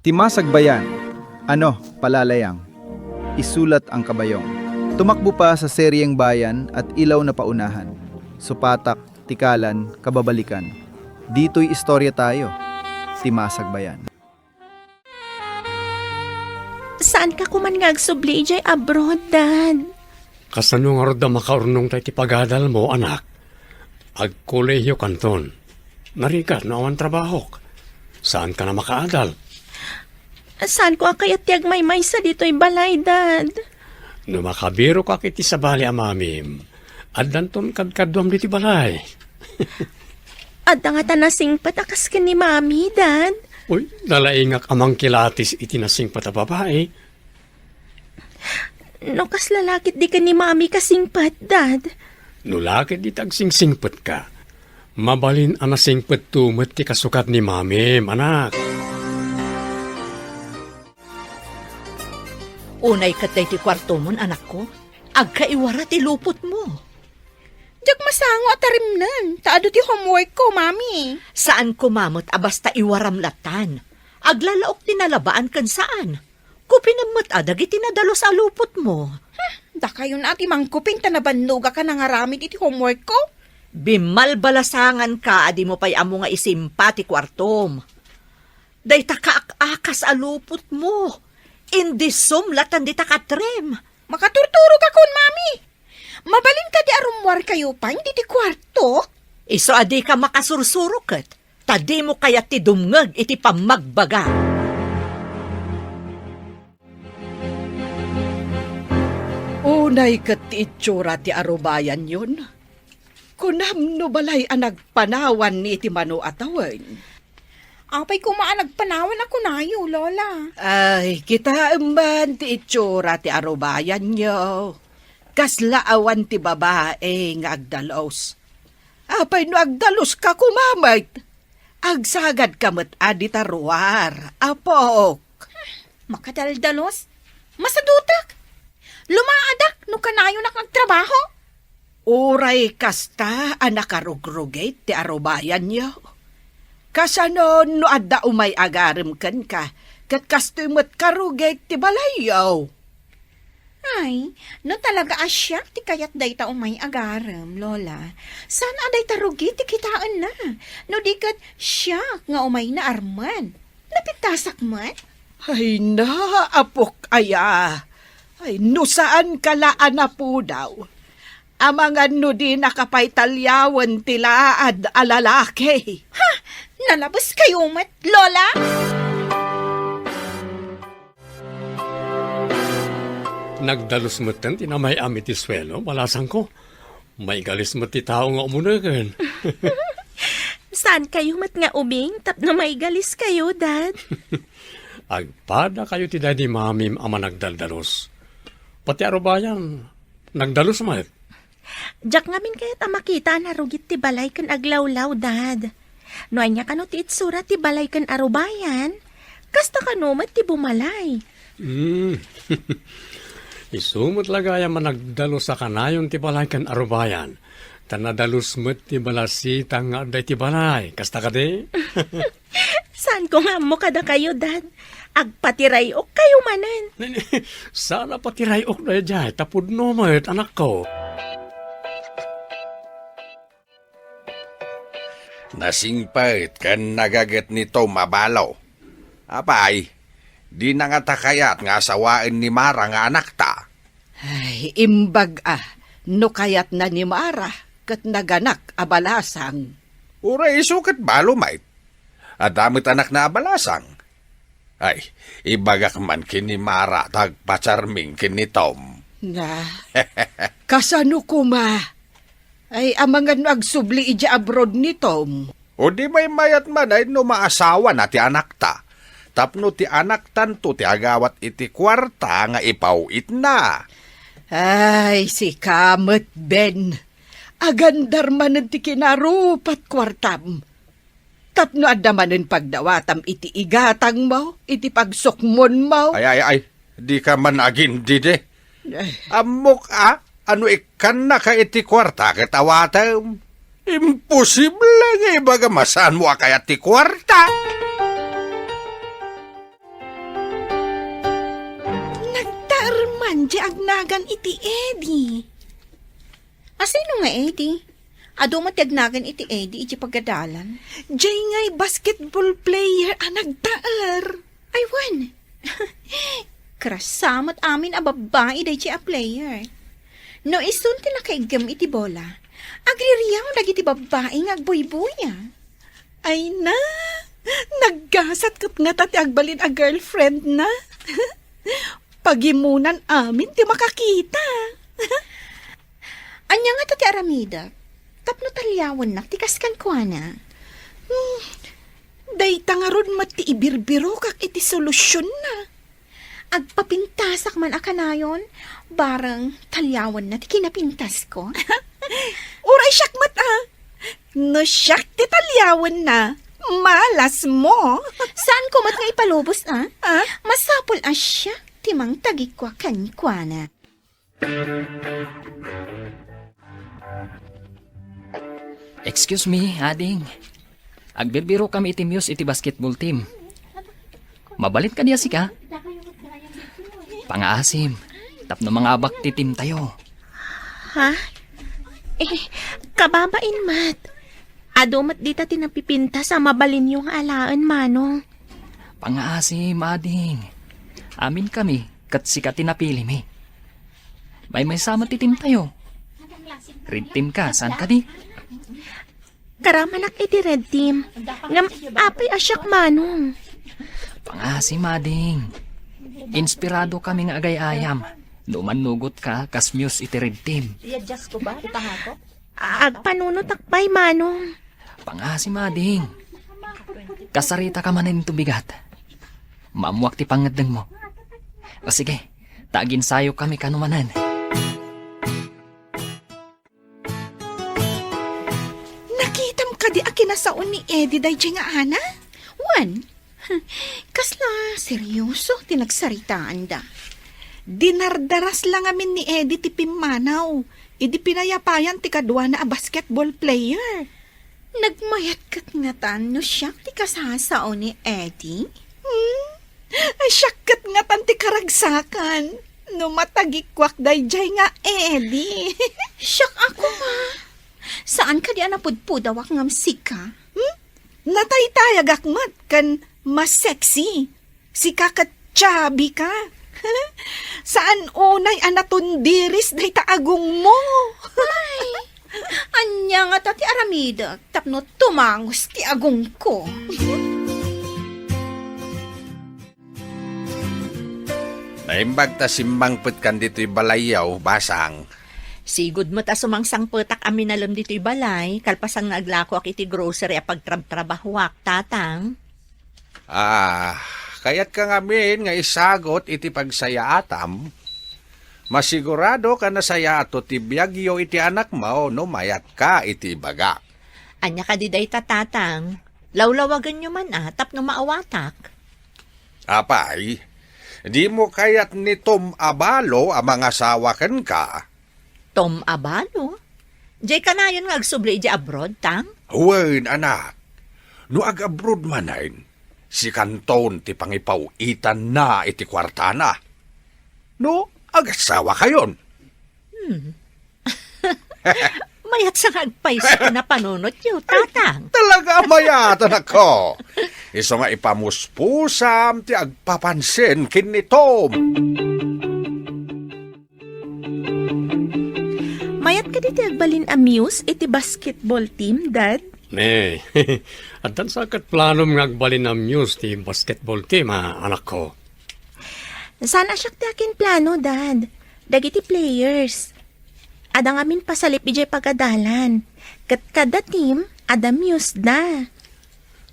Timasag bayan. Ano, palalayang. Isulat ang kabayong. Tumakbo pa sa seryeng bayan at ilaw na paunahan. Supatak, tikalan, kababalikan. Dito'y istorya tayo. Timasag bayan. Saan ka kuman nga agsubli jay abroad, Dad? Kasano nga rin makaurnong tayo tipagadal mo, anak? Agkolehiyo kanton. Narigat na awan trabaho. Saan ka na makaadal? Saan ko akayat tiyag may sa dito'y balay, Dad? No makabiro ka kiti sa bali amamim. Adanton kadkadwam diti balay. At nga tanasing patakas ka ni Mami, Dad? Uy, nalaingak amang kilatis itinasing patababae. No kas lalakit di ka ni Mami kasingpat, Dad? No lakit di tagsingsingpet ka. Mabalin anasingpet tumet ti kasukat ni mamim, anak. Unay katay ti kwarto mon, anak ko. Agkaiwara ti lupot mo. Diyak masango at tarimnan. Taado ti homework ko, Mami. Saan kumamot abasta iwaram latan? Aglalaok tinalabaan kan saan? Kupinamot adag itinadalo sa lupot mo. Da kayo na ati mangkuping tanabanluga ka nang aramid iti homework ko. Bimalbalasangan ka, adi mo pa'y amo nga isimpa ti kwartom. Day takaakas alupot mo. Indisum latan di takatrem. Makaturturog akon, Mami. Mabalin ka di arumwar kayo pa, hindi ti kwarto. Iso adi ka makasursuruket. Tadi mo kaya ti dumngeg iti pamagbaga. Unay kat ti itsura ti arubayan yun. Kunam no balay ang nagpanawan ni iti mano atawan. Apay kumaan nagpanawan ako nayo, Lola. Ay, kita man ti itsura ti arubayan nyo. Kaslaawan ti babae nga agdalos. Apay no agdalos ka kumamay. Agsagad kamot adi taruar. Apok. Makadaldalos? Masadutak? Lumaadak no kanayo nakagtrabaho? Uray kasta anak arugrugay ti arubayan nyo. Kasano no adda umay agarim kan ka, kat kastumot karugay ti balayaw. Ay, no talaga asyak ti kayat day ta umay agaram, Lola. Saan aday tarugi ti kitaan na? No di kat siyak nga umay na arman. Napitasak man? Ay na, apok aya. Ay, no saan kalaan na po daw. Amangan no di nakapaitalyawan tilaad alalaki. Ha! Nalabas kayo mat, Lola? Nagdalos mo ten, tinamay amit ti swelo, malasang ko. May galis mo ti tao nga umunagan. Saan kayo mat nga ubing? Tapno may galis kayo, Dad? Agpada kayo ti daddy mamim ama nagdaldalos. Pati arubayan, nagdalos mat. Diyak ngamin kaya't makita na rugit ti balay kan aglawlaw, Dad. Noay niya kano ti itsura ti balay kan arubayan, kasta kano mat ti bumalay. Isumot lagaya man nagdalos sa kanayon ti balay kan arubayan. Tanadalos mo't ti balasita nga day ti balay. Kasta ka di? Saan ko nga mo kada kayo, Dad? Agpatiray o kayo manan. Sana patirayok na dyan. Tapod no mo't anak ko. Nasingpait kan nagaget nito mabalaw. Apay, di na nga takayat nga asawain ni Mara nga anak ta. Ay, imbag no kayat na ni Mara, kat naganak abalasang. Uray isukat balo, mait. Adamit anak na abalasang. Ay, ibagak man kini Mara tagpacharming kini Tom. Na, kasano kuma? Ay, amangan agsubli ija abroad ni Tom. O di may mayat man ay no maasawa na ti anak ta. Tapno ti anak tanto ti agawat iti kwarta nga ipauit na. Ay, si Kamet Ben. Agandar manen ti kinarupat kwartam. Tapno adamanen pagdawatam iti igatang mo, iti pagsukmon mo. Ay, di ka man agin dide. Ay, Amok ano ikan na ka iti kwarta katawatam. Imposible nga ibaga masan mo kaya ti kwarta. man, di agnagan iti Eddie. Asino nga, Eddie? Ado matiagnagan iti Eddie, iti pagadalan. Jay nga'y basketball player ang nagtaar. Ay, wan. Krasamot amin a babae day a player. No isunti na kaigam iti bola. Agririyaw lagi ti babae nga agboy-boya. Ay na, naggasat kat nga tati agbalin a girlfriend na. Pagimunan amin ti makakita. Anya nga tati aramida. Tapno talyawan na, tikaskan ko na. Day tangaron mati ibirbiro kak iti solusyon na. Agpapintasak man akanayon, barang talyawan na, ti kinapintas ko. Uray siyak mata. No siyak ti talyawan na. Malas mo. Saan ko mat nga ipalubos, ah? Ah? Masapol asya, timang tagikwa kanikwa na. Excuse me, ading. Agbirbiro kami iti Muse iti basketball team. Mabalit ka niya si ka? Pangaasim. Tapno mga abak ti team tayo. Ha? Kababain mat. Adumat dita tinapipinta sa mabalin yung alaan, manong. Pangaasim, ading. Amin kami, kat si ka tinapili mi. May sama ti team tayo. Red team ka, saan ka di? Karamanak iti red team. Ngam apay asyak, manong. Pangaasim, ading. Inspirado kami nga agay-ayam. Numan-nugot ka, kas Muse iti red team. Agpanunot akpay, manong. Pangaasim, ading. Kasarita ka manin ito bigat. Mamuak ti pangadang mo. O sige, tagin sayo kami kanumanan. Nakitam ka di akinasaon ni Eddie day nga ana? Wan, kasla seryoso tinagsaritaan da. Dinardaras lang amin ni Eddie ti Pimanaw. Idi pinayapayan ti kadwa na a basketball player. Nagmayat kat nga tan no siya ti kasasaon ni Eddie. Ay syakkat nga tan ti karagsakan. No matagikwak day nga Eddie. Siyak ako ma. Saan ka di anapudpudawak ngam sika? Nataytayag akmat kan mas sexy. Si kakat chubby ka. Saan unay anatundiris day taagong mo? Anya nga tati aramida, tapno tumangos ti agong ko. Naimbag ta simbang kan dito'y balayaw, basang. Sigud mo ta sumangsang petak amin alam dito'y balay, kalpasang naglako ak iti grocery a pagtrab-trabahuak, tatang. Kaya't ka ngamin nga isagot iti pagsaya atam. Masigurado ka na saya ato ti biyagyo iti anak mo no mayat ka iti baga. Anya ka di day tatang, lawlawagan nyo man atap no maawatak. Apay, di mo kayat ni Tom Abalo ang mga sawakan ka. Tom Abalo? Jay ka na yun nga agsubli di abroad, tang? Huwain anak, no ag-abroad manayin, si Kanton ti pangipawitan na iti kwartana. No, agasawa kayon. Mayat sa agpaiso na panunot yun, tatang. Talaga mayatan ako. Iso nga ipamuspusam ti agpapansin kin ni Tom. Mayat ka diti agbalin a Muse iti basketball team, Dad? Ne, at dan sa kat planom nga agbalin ng Muse ti basketball team, anak ko. Saan asyak ti akin plano, Dad? Dagiti players. Adang amin pasalip ijay pagadalan. Kat kada team, ada Muse da.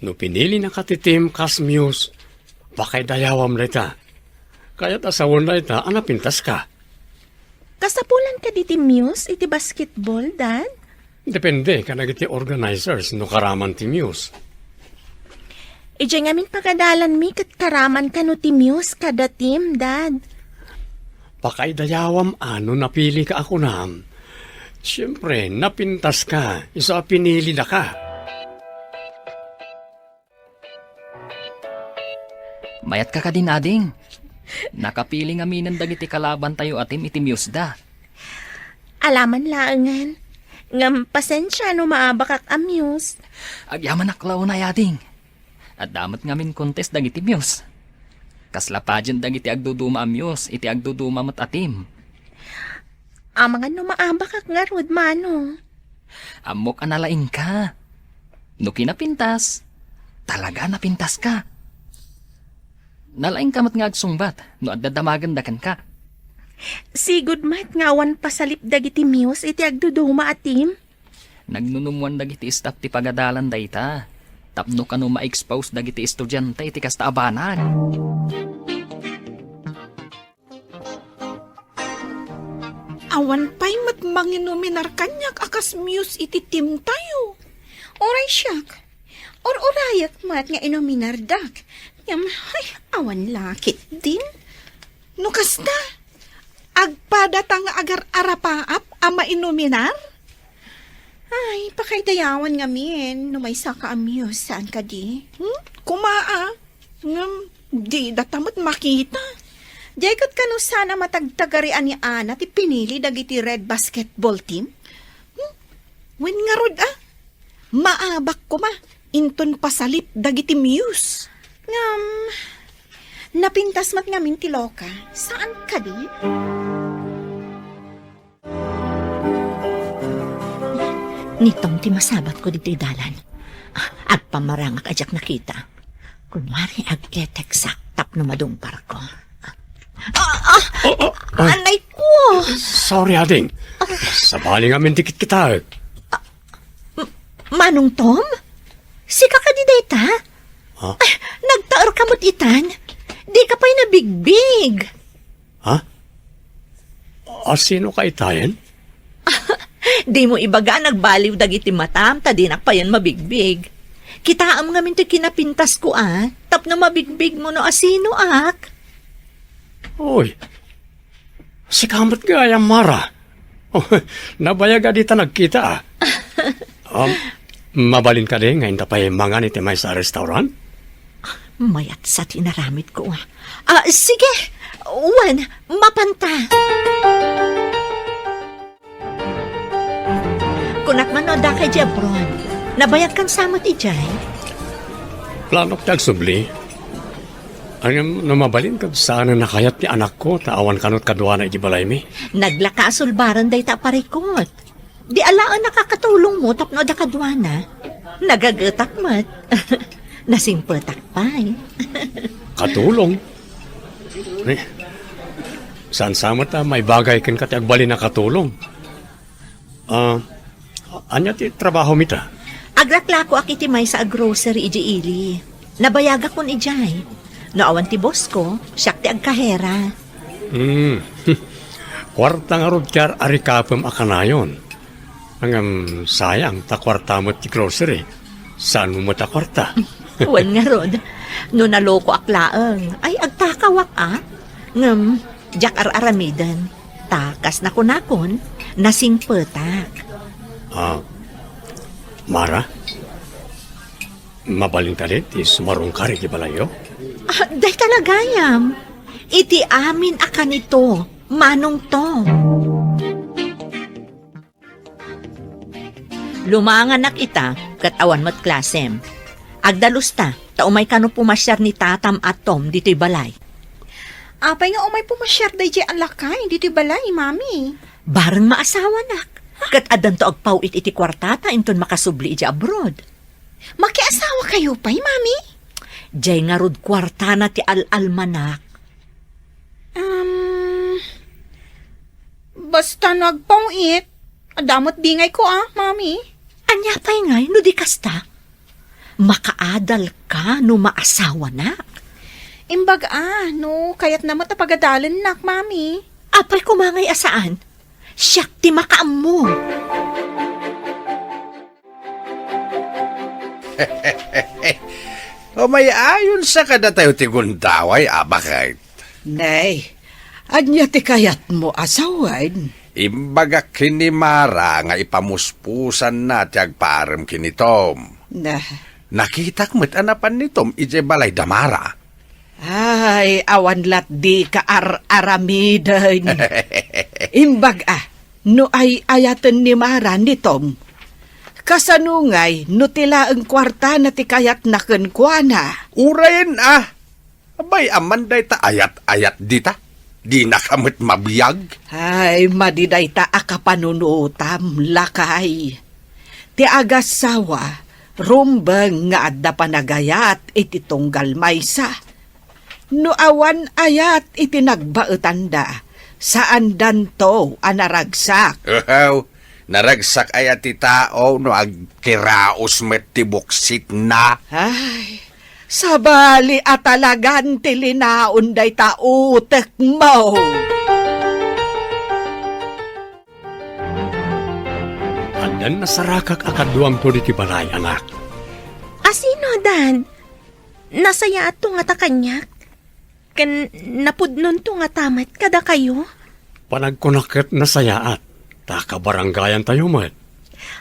No pinili na kati team kas Muse, bakay dayawam rita. Kaya tasawon rita, anapintas ka. Kasapulan ka diti Muse iti basketball, Dad? Depende ka nagiti organizers no karaman ti Muse. Ijay ngamin pagadalan mi kat karaman ka no ti Muse kada team, Dad. Bakay dayawam ano napili ka ako nam. Siyempre, napintas ka, isa pinili na ka. Mayat ka din, ading. Nakapiling aminan dagiti kalaban tayo atim iti miyusda. Alaman laangan. Ngam pasensya no maabakak amuse. Agyaman aklaw na yading. At damat ngamin kontes dagiti miyus. Kasla pa dyan dagiti agduduma amyos, iti agduduma mat atim. Amangan no maabakak nga rod mano. Amok analaing ka. No kinapintas, talaga napintas ka. Nalaing kamat nga agsungbat, no agdadamagan dakan ka. Sigud mat ngawan pasalip dagiti muse iti agduduma atim. Nagnunumuan dagiti staff ti pagadalan dayta. Tapno kano ma-expose dagiti estudyante iti kasta abanan. Awan pa'y matmanginominar kanyak akas muse iti team tayo. Oray siyak. Or-orayak mat nga inominardak. Ngam, ay, awan lakit din. No kasta, agpadatang agar arapaap ama inominar? Ay, pakaidayawan nga min. No may saka amuse, saan ka di? Kumaa. Di datamot makita. Diyagod ka no sana matagtagarian ni Ana ti pinili dagiti red basketball team? Wen nga rod maabak ko ma. Inton pasalip dagiti muse. Ngam, napintas mat ngamin ti Loka. Saan ka di? Nitong ti masabat ko dito dalan. Agpamarangak ajak nakita. Kunwari agketeksak tapno madungpar ko. Anay ko! Sorry, ading. Sabali ngamin dikit kita. Manong Tom? Sika ka di data? Ha? Nagtaor ka mo't itan? Di ka pa'y nabigbig. Ha? Sino ka itayan? Di mo ibaga nagbaliw dagiti matam, tadinak pa yan mabigbig. Kitaam nga minto kinapintas ko tapno mabigbig mo no asino ak. Uy, si kamat gaya Mara. Oh, nabayaga dita nagkita. Mabalin ka din ngayon tapay mga ni Timay sa restaurant? Mayat sa tinaramit ko sige, Juan, mapanta. Kunak manoda kay Jebron, nabayag kan samot ijay. Plano ko tagsubli. Ang namabalin ka sana nakayat ni anak ko, taawan kanot kadwa na ijibalay mi. Naglakasulbaran day ta parikot. Di alaan nakakatulong mo tapno da kadwana. Nagagatak mat. Nasimpetak pa'y. Katulong? Saan samot may bagay kan kati agbali na katulong? Anya ti trabaho mita? Agraklako akitimay sa grocery iji ili. Nabayaga kon ijay. Naawan ti boss ko, siyak ti agkahera. Kwarta nga rod kyar arikapam akanayon. Hanggang sayang ta kwarta mo ti grocery. Saan mo ta kwarta? Wan nga rod, no naloko aklaang, ay agtakawak ngam, jak aramidan. Takas na kunakon, nasingpetak. Mara? Mabalin ka din, ti sumarong kari di balayo? Day talagayam. Iti amin akan ito, Manong Tom. Lumanganak ita, katawan mat klasem. Agdalusta, taumay kano pumasyar ni Tatam at Tom dito'y balay. Apay nga umay pumasyar day jay ang lakay, dito'y balay, mami. Barang maasawa nak. Kat adan to agpawit iti kwartata inton makasubli iti abroad. Makiasawa kayo pa'y, mami? Jay nga rod kwarta na ti al-almanak. Basta nagpawit. Adamot bingay ko mami. Anya pa'y ngay, no di kasta. Makaadal ka no maasawa nak. Imbag no, kayat naman tapagadalan nak, mami. Apay kumangay asaan. Siyak ti makaam mo. O may ayon sa kada tayo ti gundaway, abakay. Nay, anya ti kayat mo asawan? Imbaga kini Mara nga ipamuspusan na ti agparem kini Tom. Na, Nakita mo't anapan ni Tom ije balay damara. Ay, awan lat di ka aramiden. Imbag no ay ayatan ni Mara ni Tom. Kasanungay, no tila ang kwarta na ti kayat na kenkwana. Urayin Abay, amanday ta ayat-ayat dita. Di na kamot mabiyag. Ay, madiday ta akapanunutam, lakay. Ti agasawa, rumbang nga adda panagayat iti tunggal maysa. No awan ayat iti nagbaetanda, saan danto anaragsak. Naragsak ayat ti tao no agkiraos met ti buksit na. Ay, sabali at talagan tilinaon day tautek mo. Andan nasarakak akaduam to di ti balay, anak. Asino, Dad? Nasaya ato nga ta kanyak? Kan napudnon to nga tamat kada kayo? Panagkunakit na sayaat. Takabaranggayan tayo, mat.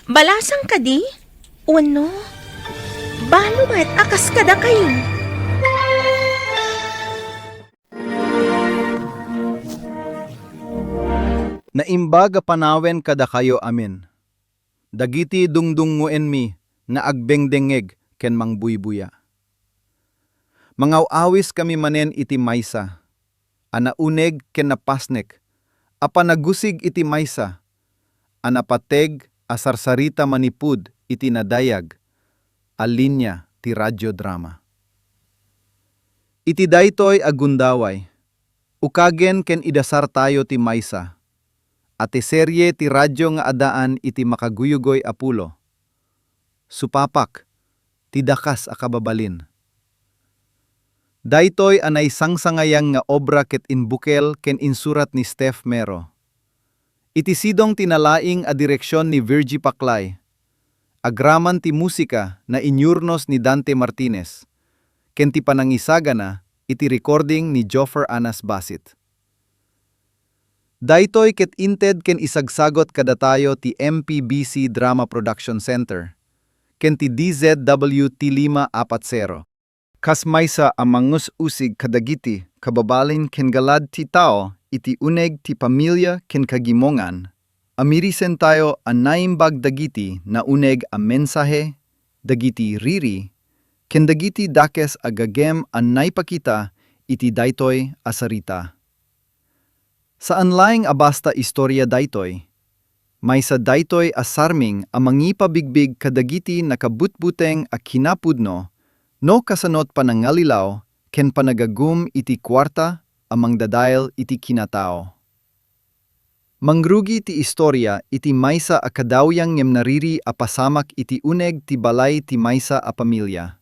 Balasang ka di? Uno? Balo mat akas kada kayo? Naimbaga panawen kada kayo amin. Dagiti dungdungnguen mi na agbengdengeg ken mangbuybuya. Mangaw-awis kami manen iti maysa. Anauneg ken napasnek. Apanagusig iti maysa. Anapateg asarsarita manipud iti nadayag. Alinya ti radyo-drama. Iti daytoy agundaway. Ukagen ken idasar tayo ti maysa. Ati serye ti radyo nga adaan iti makaguyugoy apulo. Supapak, ti dakas akababalin. Daytoy anay sangsangayang nga obra ket inbukel ken insurat ni Steph Mero. Iti sidong tinalaing a direksyon ni Virgie Paclay. Agraman ti musika na inyurnos ni Dante Martinez. Ken ti panangisaga na iti recording ni Joffer Anas Basit. Daytoy ket inted ken isagsagot kadatayo ti MPBC Drama Production Center. Ken ti DZWT 540. Kas maysa amangus usig kadagiti kababalin ken galad ti tao iti uneg ti pamilya ken kagimongan. Amirisen tayo anaimbag dagiti na uneg a mensahe, dagiti riri, ken dagiti dakes agagem anay pakita iti daytoy asarita. Saan laing abasta istorya daytoy? Maysa daytoy asarming a mangipabigbig kadagiti nakabutbuteng a kinapudno no kasanot panangalilaw ken panagagum iti kwarta amang dadael iti kinatao. Mangrugi ti istorya iti maysa a kadawyang ngem nariri a pasamak iti uneg ti balay ti maysa a pamilya.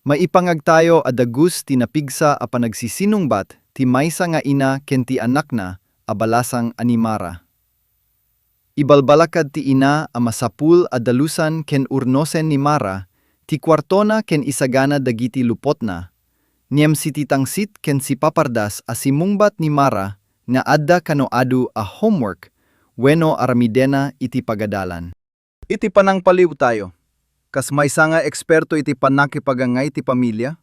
Maipangag tayo a dagus ti napigsa a panagsisinungbat ti maysa nga ina ken ti anak na a balasang animara. Ibalbalakad ti ina a masapul a dalusan ken urnosen ni Mara, ti kwartona ken isagana dagiti lupot na, niem si titangsit ken si papardas a simungbat ni Mara nga adda kano adu a homework, wenno aramidena iti pagadalan. Iti panangpaliw tayo, kas maysa nga eksperto iti panakipagangay ti pamilya,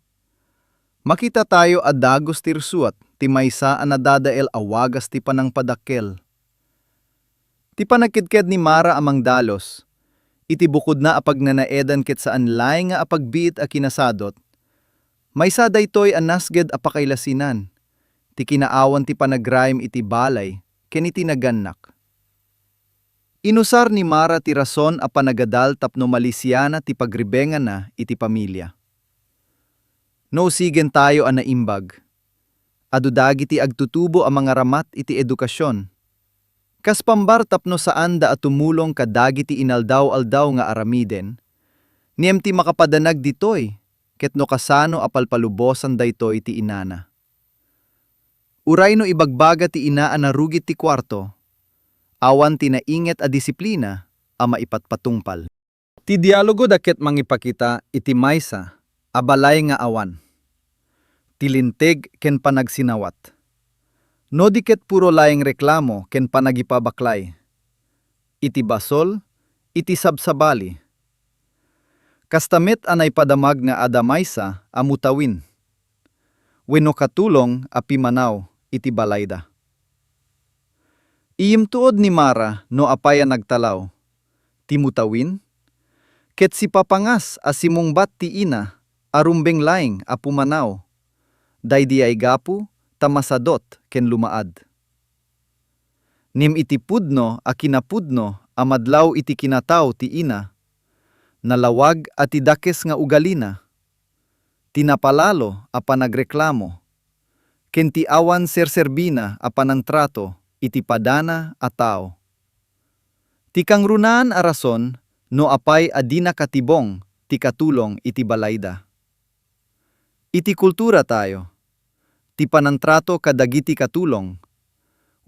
makita tayo a dagos ti rsuat ti maysa a nadadael a wagas ti panangpadakkel. Ti panagkidked ni Mara amang dalos, iti bukod na apagnanaedan ket saan laeng nga apagbiit a kinasadot, maysa daytoy a nasged a pakailasinan, ti kinaawan ti panagraim iti balay, ken iti nagannak. Inusar ni Mara ti rason a panagadal tapno malisyana ti pagribengan na iti pamilya. No sigen tayo a naimbag. Adudagi ti agtutubo ang mga ramat iti edukasyon. Kas pambar tapno saan da at tumulong kadagi ti inaldaw-aldaw nga aramiden, niem ti makapadanag ditoy, ket no kasano apalpalubosan daytoy ti inana. Uray no ibagbaga ti ina a narugit ti kwarto, awan ti nainget a disiplina a maipatpatungpal. Ti dialogo daket mangipakita iti maysa, abalay nga awan. Tilinteg ken panagsinawat. No diket puro laeng reklamo ken panagipabaklay. Iti basol, iti sabsabali. Kastamit anay padamag nga adamaysa amutawin. wenno katulong a pimanaw iti balayda. Iyim tuod ni Mara no apaya nagtalaw, timutawin, ket si papangas a simungbat ti ina, arumbeng laing a pumanaw, daydi ay gapu, tamasadot ken lumaad. Nim iti pudno a kinapudno a madlaw iti kinataw ti ina, nalawag at idakes nga ugalina, tinapalalo a panagreklamo, ken ti awan serserbina a panantrato iti padana a tao. Ti kangrunaan a rason no apay adina katibong ti katulong iti balayda. Iti kultura tayo, ti panantrato kadagiti katulong,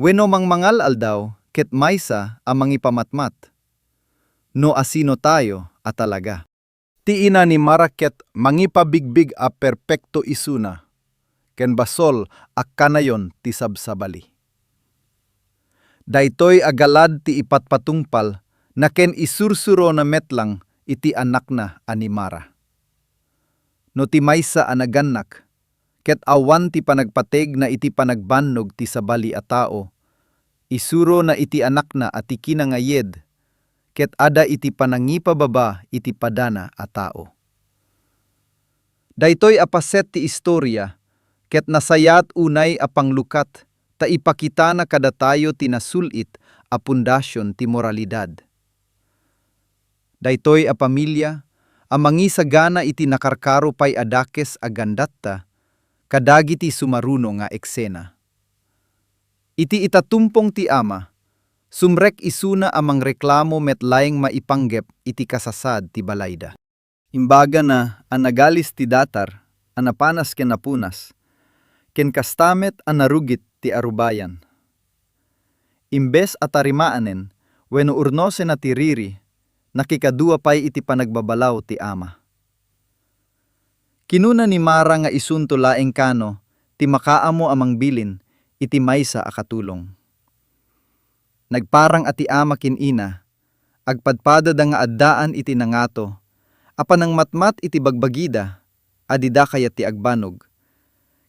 wenno mangmangal aldaw ket maysa a mangipamatmat, no asino tayo a talaga. Ti ina ni Maraket mangipabigbig a perpekto isuna, ken basol a kanayon ti sabsabali. Daytoy agalad ti ipatpatungpal na ken isursuro na metlang iti anak na ani Mara. No ti maysa a nagannak, ket awan ti panagpateg na iti panagbannog ti sabali a tao, isuro na iti anak na at ti kinangayed, ket ada iti panangipababa iti padana a tao. Daytoy apaset ti istorya, ket nasayat unay a panglukat, ta ipakita na kada tayo tinasulit a pundasyon ti moralidad. Daytoy a pamilya, a mangisagana iti nakarkaro pay adakes a gandatta, kadagiti sumaruno nga eksena. Iti itatumpong ti ama, sumrek isuna amang reklamo metlayng maipanggep iti kasasad ti balayda. Imbaga na anagalis ti datar, anapanas ken napunas, ken kastamet anarugit ti arubayan. Imbes atarimaanen, wenno urnosen na ti riri, nakikadua pay iti panagbabalaw ti ama. Kinuna ni Mara nga isunto laeng kano, ti makaamo amang bilin, iti maysa a katulong. Nagparang ati ama kin ina, agpadpada da nga addaan iti nangato, apanang matmat iti bagbagida, adida kayat ti agbanog.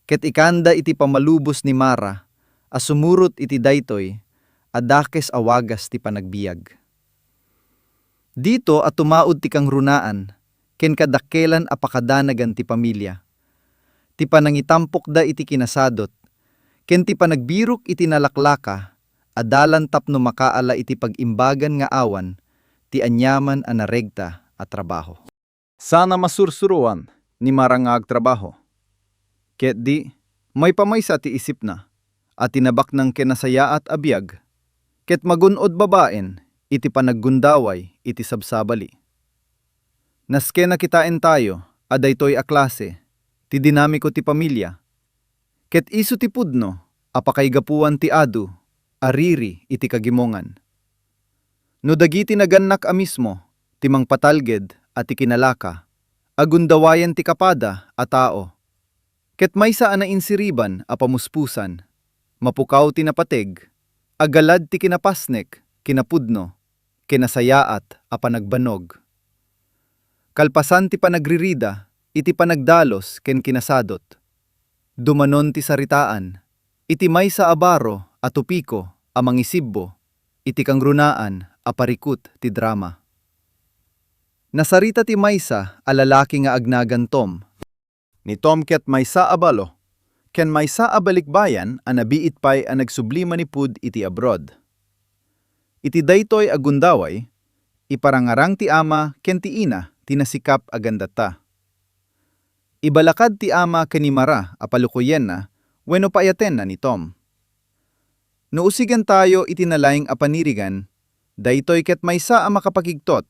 Ket ikanda iti pamalubos ni Mara, asumurot iti daytoy, adakes awagas ti panagbiag. Dito at tumaod ti kangrunaan, ken kadakkelan apakadanagan ti pamilya. Ti panangitampok da iti kinasadot, ken ti panagbirok iti nalaklaka, adalan tapno makaala iti pagimbagan nga awan, ti anyaman a naregta at trabaho. Sana masursuruan ni Mara nga agtrabaho. Ket di, may pamaysa ti isip na, at tinabak ng kenasaya at abiyag, ket magunod babaen, iti panaggundaway, iti sabsabali. Naske nakitain tayo, adaytoy a klase, ti dinamiko ti pamilya, ket isu ti pudno, apakay gapuan ti adu, ariri iti kagimongan. No dagiti nagannak a mismo, ti mangpatalged at ti kinalaka, agundawayan ti kapada a tao, ket maysa a nainsiriban a pamuspusan, mapukaw ti napateg, agalad ti kinapasnek, kinapudno, kinasayaat a panagbanog. Kalpasan ti panagririda, iti panagdalos ken kinasadot. Dumanon ti saritaan, iti maysa a baro a tupiko a mangisibbo, iti kangrunaan a parikut ti drama. Nasarita ti maysa a lalaki nga agnagan Tom. Ni Tom ket maysa a balo, ken maysa a balikbayan a nabiit pay a nagsublima ni pud iti abroad. Iti daytoy agundaway, iparangarang ti ama ken ti ina tinasikap agandata. Ibalakad ti ama ken ni Mara a palukuyen na, wenno payaten na ni Tom. No usigan tayo itinalayng a panirigan, daytoy ket maysa a makapakigtot,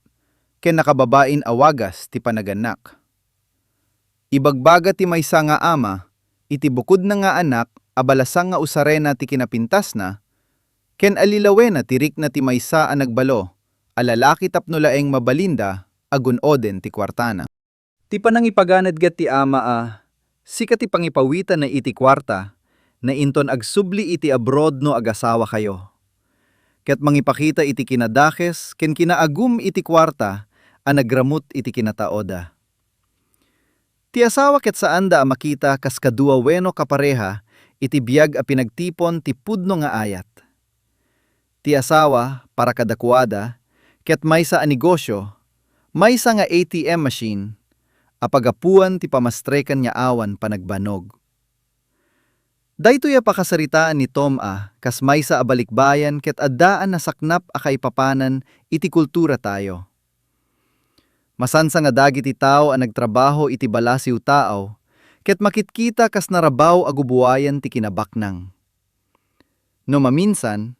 ken nakababain awagas ti panaganak. Ibagbaga ti maysa nga ama, iti bukod na nga anak, abalasang nga usarena ti kinapintas na, ken alilawen na tirik na ti maysa a nagbalo, alalaki tapno laeng mabalinda, agunoden ti kwartana. Ti panangipaganad gat ti ama sika ti pangipawitan na iti kwarta, na inton agsubli iti abroad no agasawa kayo. Ket mangipakita iti kinadakes, ken kinaagum iti kwarta, a nagramut iti kinataoda. Ti asawa ket saan da a makita kas kadua wenno kapareha iti biyag a pinagtipon ti pudno nga ayat. Ti asawa para kadakuada ket maysa a negosyo, maysa nga ATM machine, a pagapuan ti pamastrekan nga awan panagbanog. Daytoy a pakasaritaan ni Tom kas maysa a balikbayan ket addaan na saknap a kaipapanan iti kultura tayo. Masansa nga dagiti tao a nagtrabaho iti balasiw tao, ket makitkita kas narabaw agubuayan ti kinabaknang. No maminsan,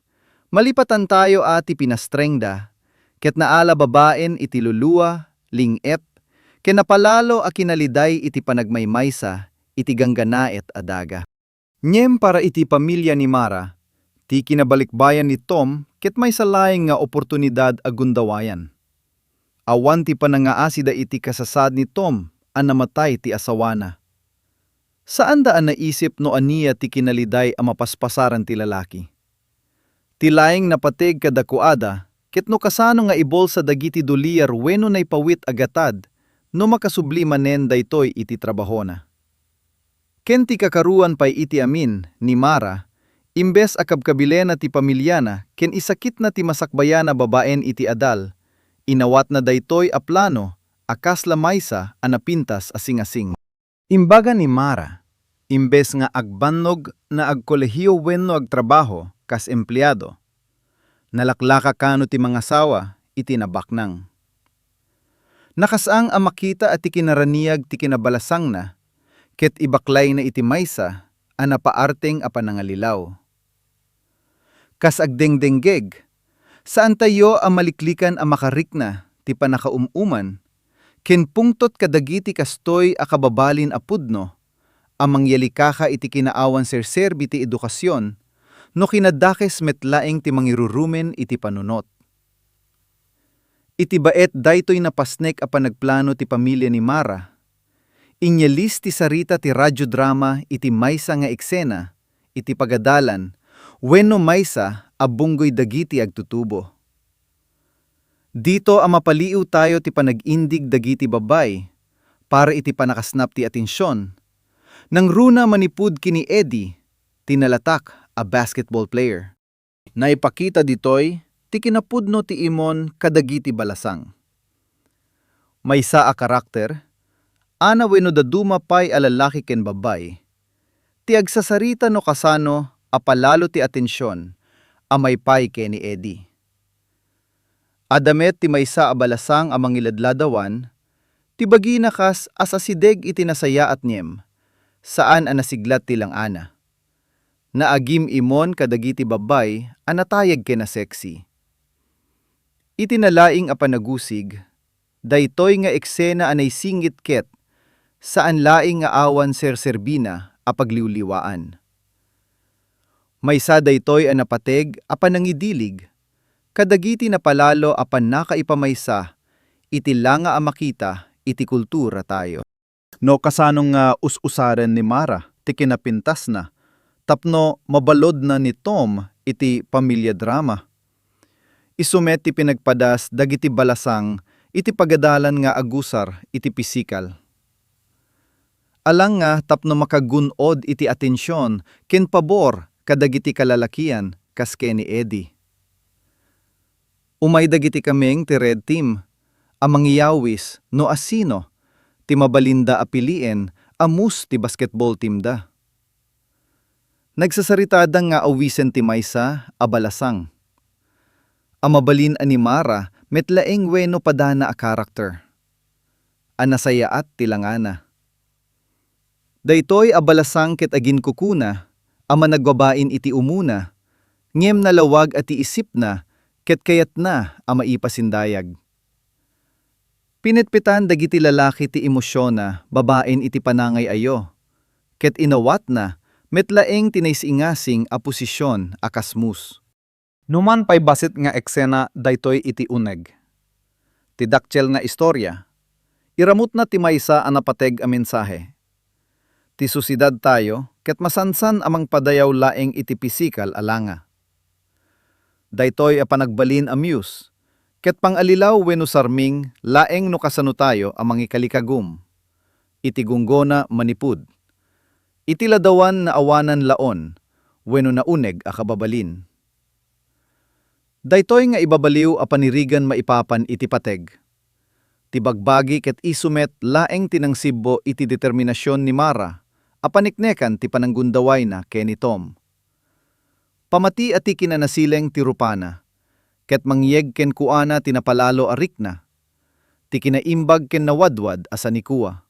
malipatan tayo ati pinastrengda, ket naala babaen iti luluwa, lingep, ken napalalo a kinaliday iti panagmaymaysa, iti gangganaet adaga. Nyem para iti pamilya ni Mara, ti kinabalikbayan ni Tom, ket may salayng nga oportunidad agundawayan. Awan ti panangaasida iti kasasad ni Tom, an namatay ti asawana. Saan daan naisip no aniya ti kinaliday a mapaspasaran ti lalaki? Ti laeng napateg kadakuada, ket no kasano nga ibol sa dagiti doliyar wenno nay pawit agatad, no makasubli manen daytoy iti trabahona. Ken ti kakaruan pay iti amin, ni Mara, imbes akabkabilena ti pamilyana, ken isakit na ti masakbayana babaen iti adal, inawat na daytoy a plano, akas lamaysa a napintas asing-asing. Imbaga ni Mara, imbes nga agbannog na agkolehiyo wenno agtrabaho, kas empleyado, nalaklaka kano ti mga sawa, iti nabaknang. Nakasang a makita at ikinaraniyag ti kinabalasang na, ket ibaklay na iti maysa, a napaarteng a panangalilaw. Kas agdengdenggeg, saan tayo a maliklikan a makarikna, ti panakaumuman, ken pungtot kadagiti kastoy a kababalin a pudno, a mangyalikaka iti kinaawan serserbi ti edukasyon, no kinadakes metlaeng ti mangirurumen iti panunot. Iti baet daytoy napasnek a panagplano ti pamilya ni Mara. Inyalis ti sarita ti radyodrama iti maysa nga eksena, iti pagadalan, wenno maysa a bunggoy dagiti agtutubo. Dito a mapaliw tayo ti panag-indig dagiti babay, para iti panakasnap ti atensyon. Nang runa manipud kini Eddie, tinalatak a basketball player. Naipakita ditoy, ti kinapudno ti imon kadagiti balasang. Maysa a karakter, ana wenno daduma pay a lalaki ken babay, ti agsasarita no kasano a palalo ti atensyon, a maypay ken ni Eddie. Adamet ti maysa a balasang a mangiladladawan, ti bagina kas asasideg iti nasayaat niem, saan a nasiglat ti langana. Naagim imon kadagiti babay a natayag ken na sexy. Itinalaing a panagusig, daytoy nga eksena anay singit ket, saan laing nga awan serserbina a pagliwliwaan. Maysa daytoy a napateg a panangidilig, kadagiti napalalo a panakaipamaysa, iti langa a makita, iti kultura tayo. No kasanong nga us-usaren ni Mara, ti kinapintas na, tapno mabalod na ni Tom iti pamilya drama. Isumet ti pinagpadas dagiti balasang iti pagadalan nga agusar iti pisikal. Alang nga tapno makagunod iti atensyon ken pabor kadagiti kalalakian kas ken ni Eddie. Umay dagiti kameng ti Red Team, a mangyawis no asino, ti mabalinda apilien amus ti basketball team da. Nagsasarita nga awisen ti maysa a balasang. Amabalin ani Mara metlaeng wenno padana a karakter. Anasayaat ti langana. Daytoy a balasang ket agin kukuna, ama nagbabain iti umuna, ngem nalawag at iisip na, ket kayat na a maipasindayag. Pinitpitan dagiti lalaki ti emosyona, babaen iti panangay ayo, ket inawat na, metlaeng tinaysingasing a posisyon a kasmus. Numan pay basit nga eksena daytoy iti uneg. Ti daktyel nga istorya, iramut na ti maysa a napateg a mensahe. Ti susidad tayo, ket masansan amang padayaw laeng iti pisikal alanga. Daytoy a panagbalin amuse, ket pangalilaw wenno sarming laeng no kasano tayo amang ikalikagum. iti gunggona manipud. Iti ladawan na awanan laon, wenno nauneg a kababalin. Daytoy nga ibabaliw a panirigan maipapan iti pateg. Ti bagbagi ket isumet laeng tinangsibbo iti determinasyon ni Mara, apaniknekan ti pananggundaway na ken ni Tom. Pamati ati kinanasileng ti rupana, ket mangyeg ken kuana tinapalalo arik na, ti kinaimbag ken nawadwad asa ni kuwa.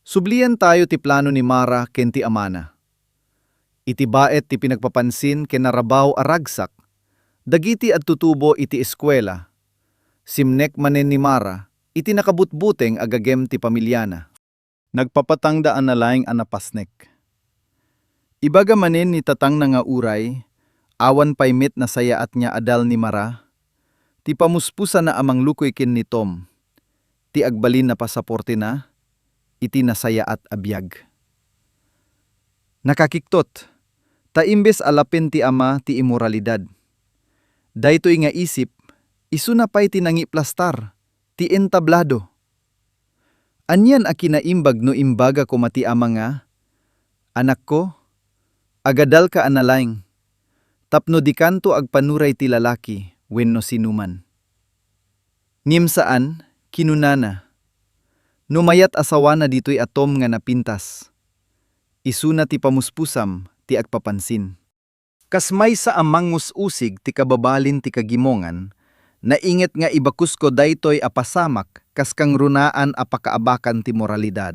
Sublian tayo ti plano ni Mara ken ti amana. Iti baet ti pinagpapansin ken narabaw aragsak, dagiti at tutubo iti eskwela. Simnek manen ni Mara, iti nakabutbuteng agagem ti pamilyana. Nagpapatangda analaing anapasnek. Ibaga manen ni tatang na nga uray, awan paymit na sayaat niya adal ni Mara, ti pamuspusa na amang lukoy kin ni Tom, ti agbalin na pasaporte na, iti nasayaat abiyag. Nakakiktot, ta imbes alapin ti ama ti imoralidad. Daytoy nga isip, isuna pa'y tinangi plastar, ti entablado. Anyan a kinaimbag no imbaga ko mati ama nga, anak ko, agadal ka analaing, tapno di kanto agpanuray ti lalaki, wenno sinuman. Nimsaan, kinunana, numayat asawa na dito'y atom nga napintas, isuna ti pamuspusam ti agpapansin. Kasmay sa amang usig ti kababalin ti kagimongan, nainget nga ibakus ko daytoy apasamak kas kang runaan apakaabakan ti moralidad.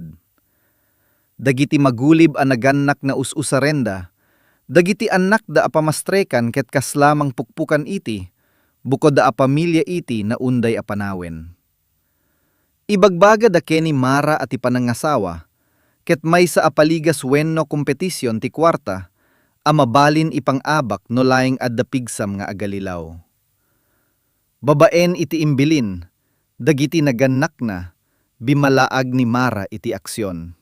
Dagiti magulib a nagannak na ususarenda, dagiti anak da apamastrekan ket kaslamang pukpukan iti, bukod da apamilya iti na unday apanawen. Ibagbaga da keni Mara at ipanangasawa, ket may sa apaligas wenno kompetisyon ti kwarta, amabalin ipang-abak no laing adda pigsam nga agalilaw. Babaen iti imbilin, dagiti nagannak na, bimalaag ni Mara iti aksyon.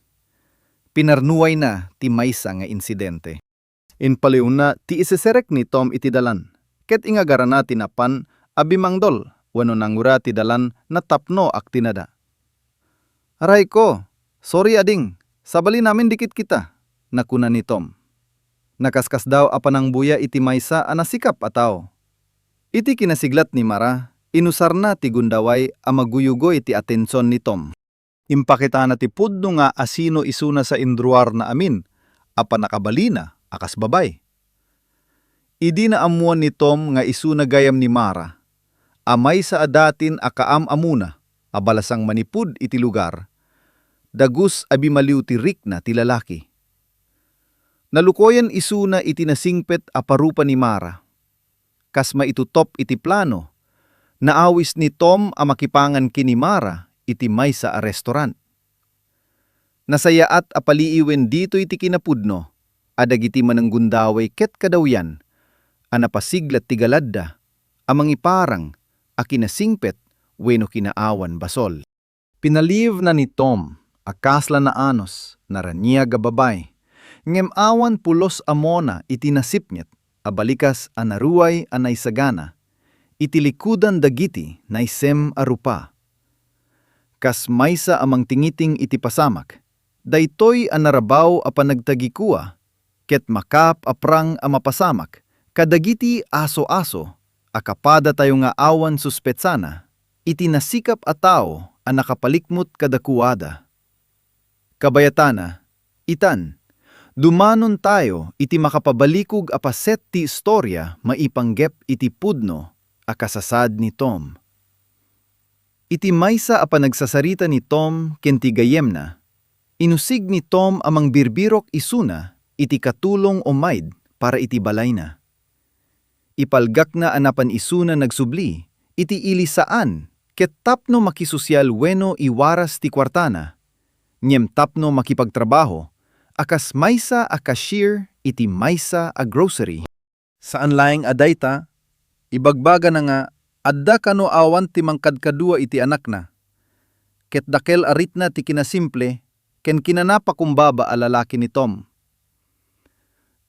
Pinarnuay na ti maysa nga insidente. Inpaliw na ti iseserek ni Tom iti dalan, ket ingagara na tinapan abimangdol, wano nangura ti dalan na tapno ak tinada. Aray ko, sorry ading, sabali namin dikit kita, nakuna ni Tom. Nakaskas daw apanang buya iti maysa a nasikap ataw. Iti kinasiglat ni Mara, inusar na ti gundaway a maguyugoy ti atensyon ni Tom. Impakita na ti pudno nga asino isuna sa indruar na amin, apa nakabalina, akas babay. Idi na amuan ni Tom nga isuna gayam ni Mara, amay sa adatin akaam amuna, abalasang manipud iti lugar, dagus abimaliw ti rik na ti lalaki. Nalukoyan isuna iti nasingpet a parupa ni Mara. Kas maitutop iti plano, naawis ni Tom a makipangan kini Mara iti maysa a restaurant. Nasayaat a paliiwen dito iti kinapudno, adagiti mananggundaway ket kadawyan, a napasiglat ti galadda, amang iparang a kinasingpet wenno kinaawan basol. Pinaliv na ni Tom a kasla na anos na raniag a babay, ngem awan pulos amona iti nasipnyet, abalikas a naruay a naisagana, iti likudan dagiti naisem a rupa. Kas maysa amang tingiting iti pasamak, daytoy a narabaw a panagtagikua, ket makap a prang a mapasamak, kadagiti aso-aso, a kapada tayo nga awan suspetsana, iti nasikap a tao a nakapalikmut kadakuada. Kabayatana, itan, dumanon tayo iti makapabalikog a paset ti istorya maipanggep iti pudno a kasasad ni Tom. Iti maysa a panagsasarita ni Tom ken ti gayem na, inusig ni Tom amang birbirok isuna iti katulong o maid para iti balay na. Ipalgak na anapan isuna nagsubli, iti ilisaan, ket tapno makisusyal wenno iwaras ti kwartana, ngem tapno makipagtrabaho, akas maysa a cashier iti maysa a grocery. Saan laing adayta, ibagbaga na nga, adda kano awan ti mangkadkadua iti anak na. Ket dakel arit na ti kinasimple, ken kinanapakumbaba a lalaki ni Tom.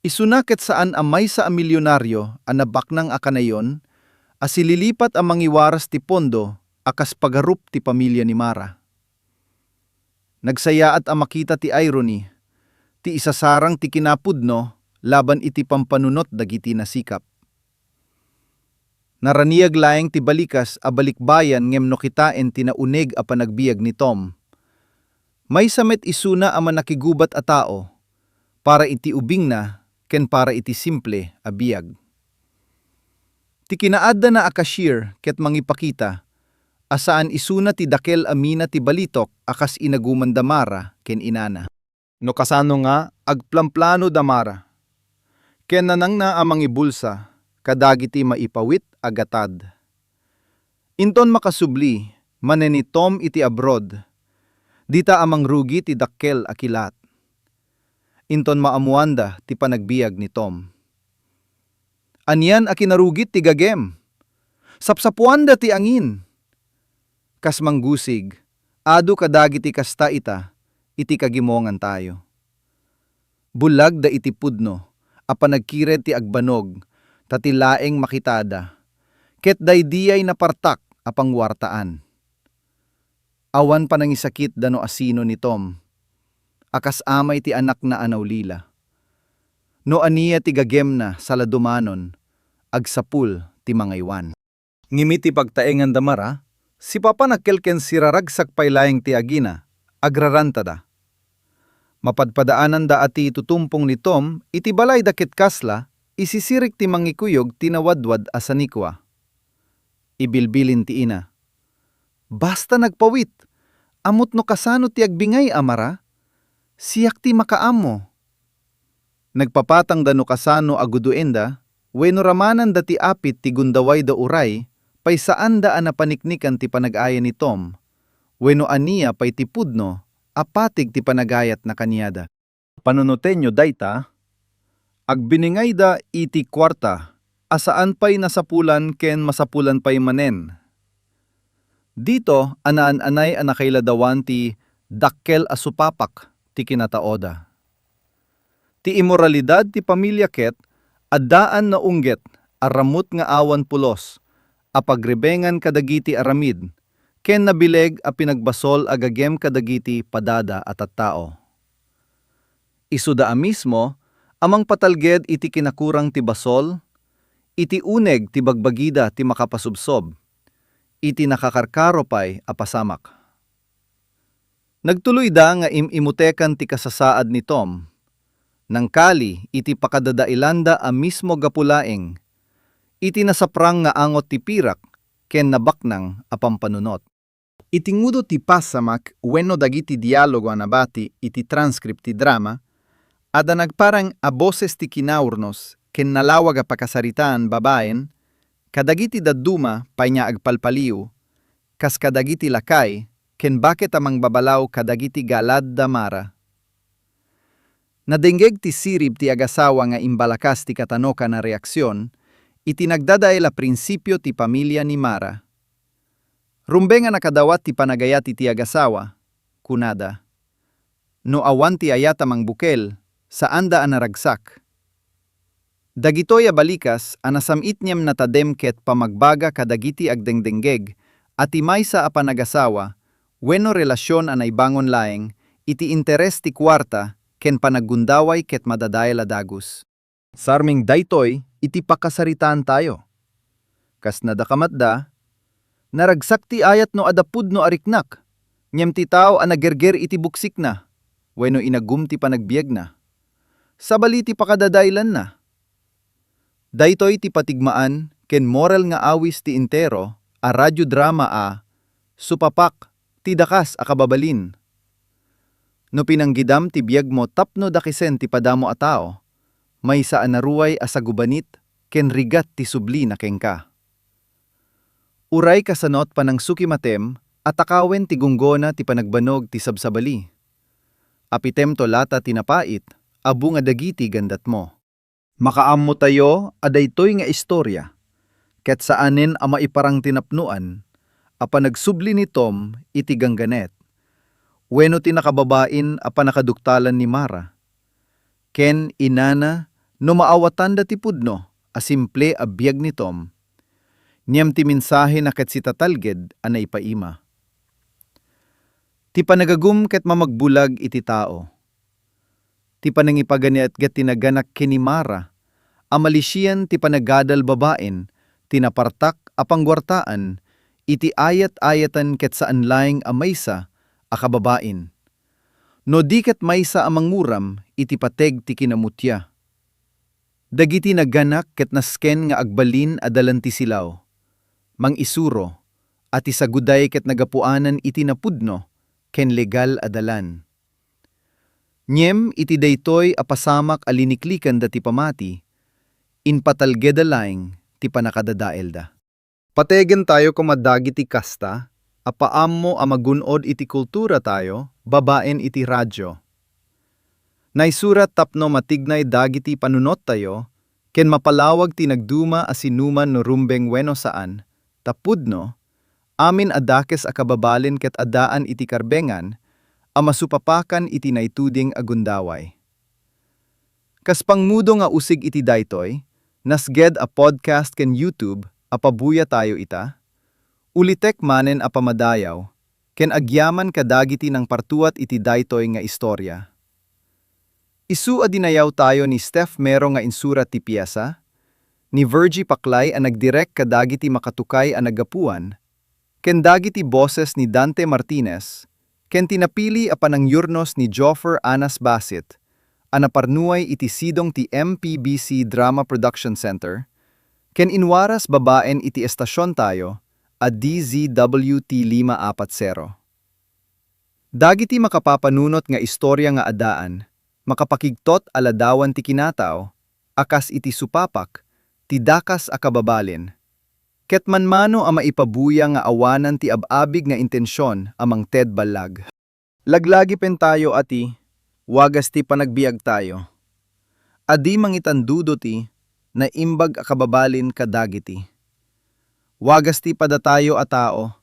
Isuna ket saan a maysa a milyonaryo a nabaknang a kanayon, a sililipat a mangiwaras ti pondo, akas pagarup ti pamilya ni Mara. Nagsaya at amakita ti irony, ti isasarang ti kinapudno, laban iti pampanunot dagiti nasikap. Naraniyag laeng ti balikas a balikbayan ngem no kitaen tinauneg a panagbiag ni Tom. May samet isuna a manakigubat a tao, para iti ubing na, ken para iti simple a biag. Ti kinaadda na a cashier ket mangipakita, asaan isuna ti dakel amina ti balitok akas inaguman damara ken inana. No kasano nga agplamplano damara. Ken nanang na amang ibulsa, kadagiti maipawit agatad. Inton makasubli, maneni Tom iti abroad, dita amang rugi ti dakkel akilat. Inton maamuanda ti panagbiag ni Tom. Anyan a kinarugit ti gagem, sapsapuanda ti angin. Kas manggusig, adu kadagiti kasta iti kagimongan tayo. Bulag da iti pudno, a panagkired ti agbanog, tatilaeng makitada, ket daydiyay napartak a pangwartaan. Awan panangisakit dano asino ni Tom, akas amay ti anak na anawlila. No aniya ti gagem na saladumanon, agsapul ti mangaywan. Ngimiti pagtaengan damara, si Papa nakkelken siraragsak paylaeng ti agina, agrarantada. Mapadpadaanan da ati tutumpong ni Tom, iti balay dakit kasla, isisirik ti mangikuyog tinawadwad asanikwa. Ibilbilin ti ina. Basta nagpawit, amot no kasano ti agbingay amara, siyak ti makaamo. Nagpapatang da no kasano aguduenda, wenno ramanan da ti apit ti gundaway da uray, pay saan da anapaniknikan ti panag-aya ni Tom, wenno aniya pay ti pudno, apatig ti panagayat na kanyada. Panunutenyo dayta, agbiningay da iti kwarta, asaan pay nasapulan ken masapulan pay manen. Dito, anaan-anay anakailadawan ti dakkel asupapak ti kinataoda. Ti imoralidad ti pamilya ket, addaan na ungget, aramut nga awan pulos, apagrebengan kadagiti aramid, ken nabileg a pinagbasol agagem kadagiti padada at tao. Isuda mismo, amang patalged iti kinakurang ti basol, iti uneg ti bagbagida ti makapasubsob, iti nakakarkaro pay apasamak. Nagtuloy da nga imutekan ti kasasaad ni Tom, nang kali iti pakadadailanda a mismo gapulaeng, iti nasaprang nga angot ti pirak, ken nabaknang a pampanunot. Itingudo ti pasamak wenno dagiti dialogo anabati iti transcript ti drama, ada nagparang a boses ti kinaurnos ken nalawag a pakasaritaan babaen, kadagiti dadduma pay nga agpalpaliw, kas kadagiti lakay, ken bakit amang babalaw kadagiti galad damara. Nadenggeg ti sirib ti agasawa nga imbalakas ti katanoka na reaksyon, iti nagdadael a prinsipyo ti pamilya ni Mara. Rumbe nga nakadawat ti panagayat iti agasawa, kunada. No awan ti ayata mang bukel, saan da anaragsak. Dagitoy a balikas, anasamit niyam natadem ket pamagbaga kadagiti agdengdenggeg, at imaysa a panagasawa, wenno relasyon anay bangon laeng, iti interes ti kwarta, ken panaggundaway ket madadael a dagus. Sarming daytoy, iti pakasaritaan tayo. Kas nadakamatda, naragsak ti ayat no adapud no ariknak, ngem ti tao anagerger iti buksik na, wenno inagum ti panagbiag na. Sabali ti pakadadailan na. Daytoy ti patigmaan, ken moral nga awis ti intero, a radyodrama a, supapak, ti dakas a kababalin. No pinanggidam ti biag mo tapno dakisen ti padamo a tao, may saan naruway asagubanit, ken rigat ti subli na kengka. Uray kasanot panang sukimatem, at akawen ti gunggona ti panagbanog ti sabsabali. Apitem to lata tinapait, abu nga dagiti gandat mo. Makaammo tayo, adaytoy nga istorya, ket saanin a maiparang tinapnuan, a panagsubli ni Tom iti gangganet, wenno ti nakababain a panakaduktalan ni Mara. Ken inana, no maawatan da ti pudno, a simple a biag ni Tom, niyam ti mensahe na ket si tatalged a naipaima. Ti panagagum ket mamagbulag iti tao. Ti panangipagani at gat tinaganak kinimara, amalisiyan ti panagadal babaen, tinapartak apangwartaan, iti ayat-ayatan ket saan laing amaysa, akababain. No di ket maysa amang muram, iti pateg ti kinamutya. Dagiti naganak ket nasken nga agbalin adalan ti silaw. Mang isuro, at isaguday ket nagapuanan iti napudno, ken legal adalan. Nyem iti daytoy apasamak aliniklikan dati pamati, inpatalgedalaing ti panakadadaelda. Pategen tayo kumadagi ti kasta, apaam mo amagunod iti kultura tayo, babaen iti radyo. Naisurat tapno matignay dagiti panunot tayo, ken mapalawag ti nagduma asinuman no rumbeng weno saan, tapudno, amin adakes akababalin ket adaan iti karbengan, amasupapakan iti naituding agundaway. Kas pangmudo nga usig iti daytoy, nasged a podcast ken YouTube, apabuya tayo ita, ulitek manen apamadayaw, ken agyaman kadagiti ng partuat iti daytoy nga istorya. Isu adinayaw tayo ni Steph Mero nga insurat ti piyesa, ni Virgie Paklay ang nagdirek kadagiti makatukay ang nagapuan, ken dagiti boses ni Dante Martinez, ken tinapili a panangyurnos ni Joffer Anas Basit, anaparnuay iti sidong ti MPBC Drama Production Center, ken inwaras babaen iti estasyon tayo, a DZWT 540. Dagiti makapapanunot nga istorya nga adaan, makapakigtot aladawan ti kinataw, akas iti supapak, ti dakas akababalin. Ket manmano a maipabuya nga awanan ti ababig nga intensyon amang Ted Balag. Laglagi pen tayo ati, wagas ti panagbiag tayo. Adi mangitandudo ti, na imbag akababalin kadagiti. Wagas ti padatayo a tao,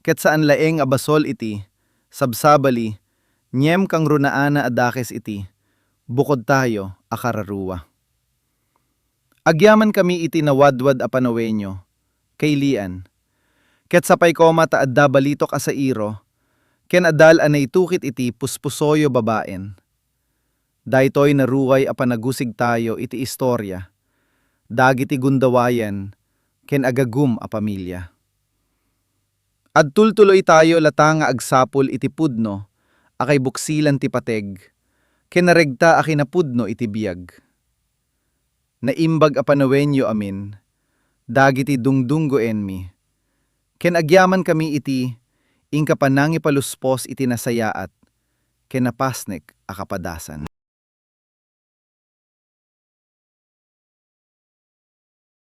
ket saan laeng abasol iti, sabsabali, nyem kang runaana adakes iti, bukod tayo akararuwa. Agyaman kami iti nawadwad a panawenyo, kay Lian. Ket sapay koma ta adda balitok a sa iro, ken adal anay tukit iti puspusoyo babaen. Daytoy naruway a panagusig tayo iti istorya, dagiti gundawayan, ken agagum a pamilya. Adtultuloy tayo lata nga agsapul iti pudno, akay buksilan ti pateg, ken naregta a kinapudno iti biyag. Naimbag a panawenyo amin, dagiti dungdunggo enmi, ken agyaman kami iti, ingka panangi paluspos iti nasayaat, ken napasnek a kapadasan.